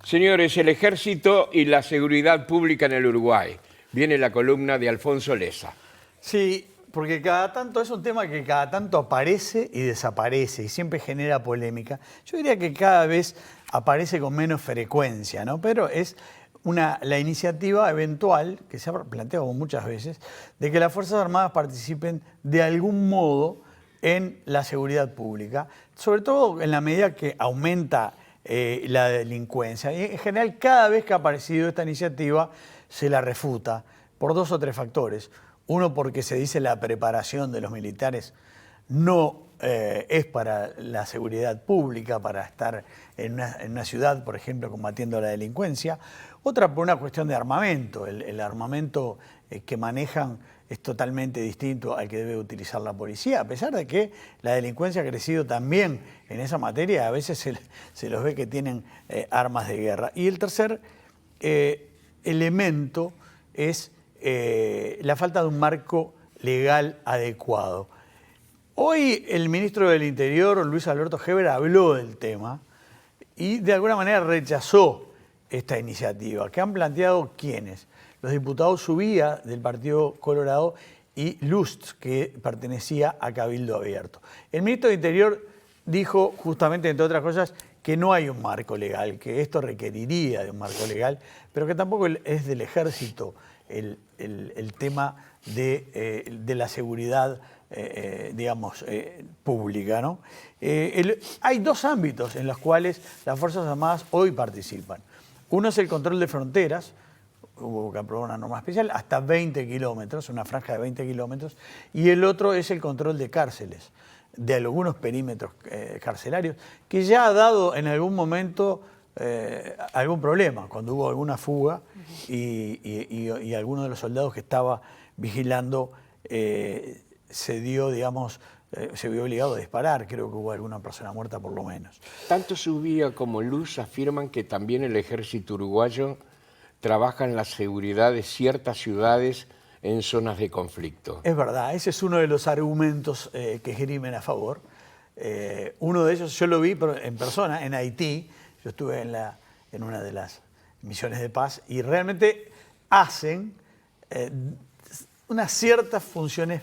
Señores, el ejército y la seguridad pública en el Uruguay. Viene la columna de Alfonso Leza. Sí, porque cada tanto es un tema que cada tanto aparece y desaparece y siempre genera polémica. Yo diría que cada vez aparece con menos frecuencia, ¿no? Pero es la iniciativa eventual, que se ha planteado muchas veces, de que las Fuerzas Armadas participen de algún modo en la seguridad pública, sobre todo en la medida que aumenta la delincuencia. Y en general, cada vez que ha aparecido esta iniciativa, se la refuta por dos o tres factores. Uno, porque se dice la preparación de los militares no es para la seguridad pública, para estar en una ciudad, por ejemplo, combatiendo la delincuencia. Otra, por una cuestión de armamento. El armamento que manejan es totalmente distinto al que debe utilizar la policía, a pesar de que la delincuencia ha crecido también en esa materia. A veces se los ve que tienen armas de guerra. Y el tercer elemento es la falta de un marco legal adecuado. Hoy el ministro del Interior, Luis Alberto Heber, habló del tema y de alguna manera rechazó esta iniciativa, que han planteado ¿quiénes? Los diputados Subía, del Partido Colorado, y Lust, que pertenecía a Cabildo Abierto. El ministro del Interior dijo justamente, entre otras cosas, que no hay un marco legal, que esto requeriría de un marco legal, pero que tampoco es del ejército el tema de la seguridad digamos, pública, ¿no? Hay dos ámbitos en los cuales las Fuerzas Armadas hoy participan. Uno es el control de fronteras, hubo que aprobar una norma especial, hasta 20 kilómetros, una franja de 20 kilómetros, y el otro es el control de cárceles, de algunos perímetros carcelarios, que ya ha dado en algún momento algún problema, cuando hubo alguna fuga y alguno de los soldados que estaba vigilando se dio, digamos, se vio obligado a disparar. Creo que hubo alguna persona muerta por lo menos. Tanto Subía como Luz afirman que también el ejército uruguayo trabaja en la seguridad de ciertas ciudades en zonas de conflicto. Es verdad, ese es uno de los argumentos que esgrimen a favor. Uno de ellos yo lo vi en persona, en Haití. Yo estuve en una de las misiones de paz y realmente hacen unas ciertas funciones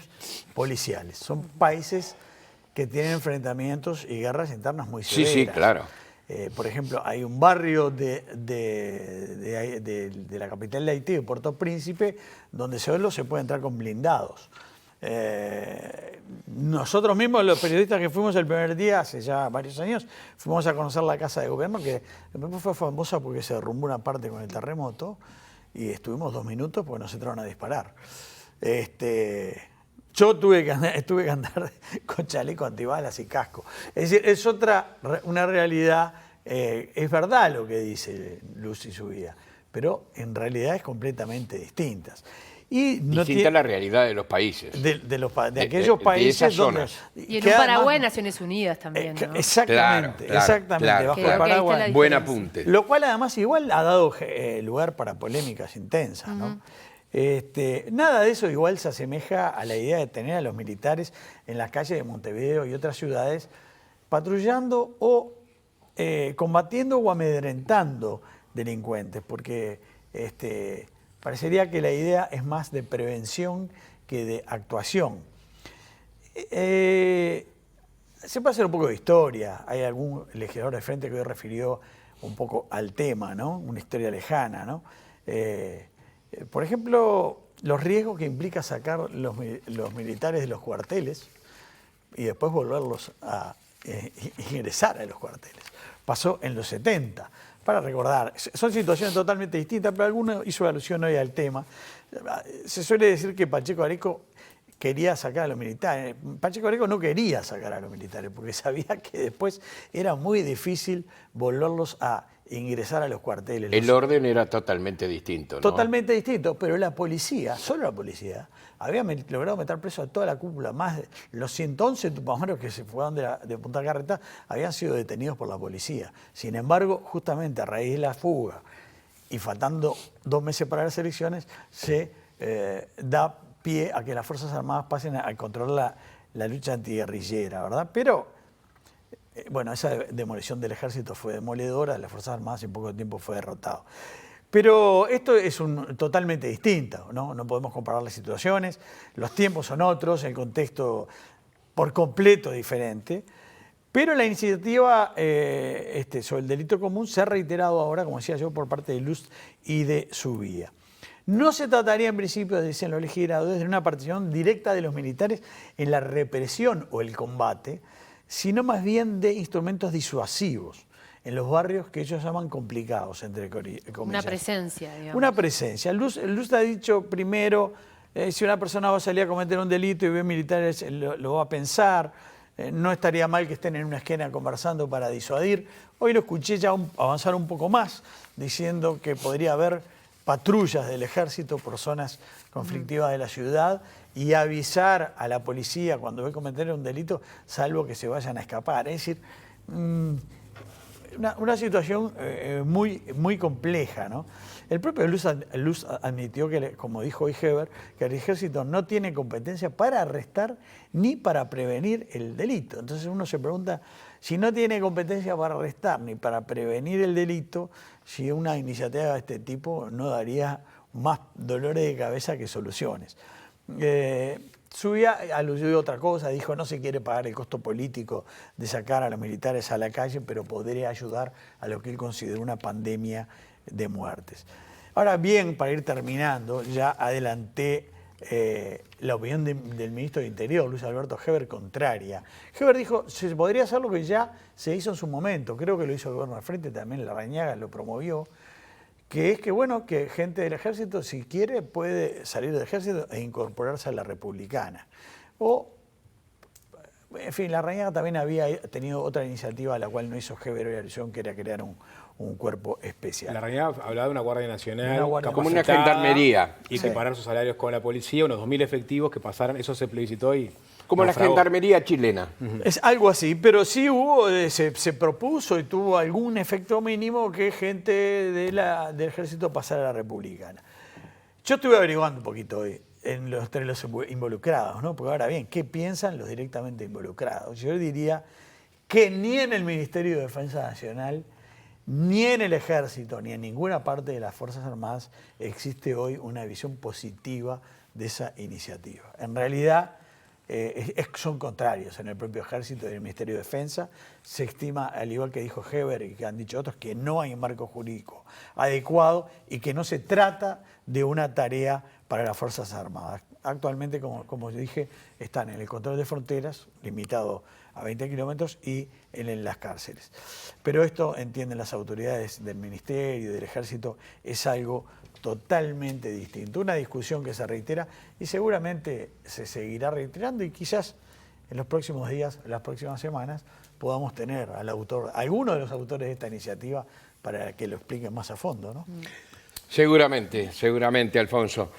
policiales. Son países que tienen enfrentamientos y guerras internas muy severas. Sí, sí, claro. Por ejemplo, hay un barrio de la capital de Haití, de Puerto Príncipe, donde solo se puede entrar con blindados. Nosotros mismos, los periodistas que fuimos el primer día, hace ya varios años, fuimos a conocer la casa de gobierno, que después fue famosa porque se derrumbó una parte con el terremoto, y estuvimos 2 minutos porque nos entraron a disparar. Yo tuve que andar con chaleco antibalas y casco. Es decir, es una realidad, es verdad lo que dice Luz y Subía, pero en realidad es completamente distintas. Y no distinta la realidad de los países. De aquellos países donde... Y en un Paraguay, Naciones Unidas también, ¿no? Exactamente, claro, exactamente, claro, bajo claro. el Paraguay. Buen apunte. Lo cual además igual ha dado lugar para polémicas intensas, ¿no? Nada de eso igual se asemeja a la idea de tener a los militares en las calles de Montevideo y otras ciudades patrullando o combatiendo o amedrentando delincuentes, porque parecería que la idea es más de prevención que de actuación. Se puede hacer un poco de historia. Hay algún legislador de frente que hoy refirió un poco al tema, ¿no? Una historia lejana, ¿no? Por ejemplo, los riesgos que implica sacar los militares de los cuarteles y después volverlos a ingresar a los cuarteles. Pasó en los 70. Para recordar, son situaciones totalmente distintas, pero alguno hizo alusión hoy al tema. Se suele decir que Pacheco Areco quería sacar a los militares. Pacheco Areco no quería sacar a los militares porque sabía que después era muy difícil volverlos a ingresar a los cuarteles. El orden era totalmente distinto, ¿no? Totalmente distinto, pero la policía, solo la policía, había logrado meter preso a toda la cúpula. Más de los 111 tupamaros que se fueron de Punta Carreta habían sido detenidos por la policía. Sin embargo, justamente a raíz de la fuga y faltando 2 meses para las elecciones, se da pie a que las Fuerzas Armadas pasen a controlar la lucha antiguerrillera, ¿verdad? Pero bueno, esa demolición del ejército fue demoledora, de las Fuerzas Armadas en poco tiempo fue derrotado. Pero esto es totalmente distinto, ¿no? No podemos comparar las situaciones, los tiempos son otros, el contexto por completo diferente. Pero la iniciativa sobre el delito común se ha reiterado ahora, como decía yo, por parte de Luz y de Subía. No se trataría en principio, dicen los legisladores, de una participación directa de los militares en la represión o el combate, sino más bien de instrumentos disuasivos en los barrios que ellos llaman complicados, entre comillas. Una presencia, digamos. Una presencia. Luz ha dicho primero, si una persona va a salir a cometer un delito y ve militares, lo va a pensar. No estaría mal que estén en una esquina conversando para disuadir. Hoy lo escuché ya avanzar un poco más, diciendo que podría haber patrullas del ejército por zonas conflictivas de la ciudad y avisar a la policía cuando ve cometer un delito, salvo que se vayan a escapar. Es decir, una situación muy compleja, ¿no? El propio Luz admitió que, como dijo hoy Heber, que el ejército no tiene competencia para arrestar ni para prevenir el delito. Entonces uno se pregunta, si no tiene competencia para arrestar ni para prevenir el delito, si una iniciativa de este tipo no daría más dolores de cabeza que soluciones. Subía, aludió a otra cosa, dijo no se quiere pagar el costo político de sacar a los militares a la calle, pero podría ayudar a lo que él consideró una pandemia de muertes. Ahora bien, para ir terminando, ya adelanté la opinión del ministro de Interior, Luis Alberto Heber, contraria. Heber dijo, se podría hacer lo que ya se hizo en su momento, creo que lo hizo el gobierno del Frente, también Larrañaga lo promovió, que es que, bueno, que gente del ejército, si quiere, puede salir del ejército e incorporarse a la republicana. O, en fin, Larrañaga también había tenido otra iniciativa a la cual no hizo Heber hoy alusión, que era crear un cuerpo especial. Larrañaga hablaba de una Guardia Nacional, como una gendarmería. Y equiparar sus salarios con la policía, unos 2.000 efectivos que pasaran, eso se plebiscitó y... Como la gendarmería chilena. Es algo así, pero sí se propuso y tuvo algún efecto mínimo que gente del ejército pasara a la republicana. Yo estuve averiguando un poquito hoy entre los involucrados, ¿no? Porque ahora bien, ¿qué piensan los directamente involucrados? Yo diría que ni en el Ministerio de Defensa Nacional, ni en el Ejército, ni en ninguna parte de las Fuerzas Armadas existe hoy una visión positiva de esa iniciativa. En realidad, son contrarios en el propio Ejército y en el Ministerio de Defensa. Se estima, al igual que dijo Heber y que han dicho otros, que no hay un marco jurídico adecuado y que no se trata de una tarea para las Fuerzas Armadas. Actualmente, como dije, están en el control de fronteras, limitado a 20 kilómetros, y en las cárceles. Pero esto, entienden las autoridades del Ministerio y del Ejército, es algo totalmente distinto. Una discusión que se reitera y seguramente se seguirá reiterando y quizás en los próximos días, en las próximas semanas, podamos tener al autor, alguno de los autores de esta iniciativa para que lo expliquen más a fondo, ¿no? Seguramente, Alfonso.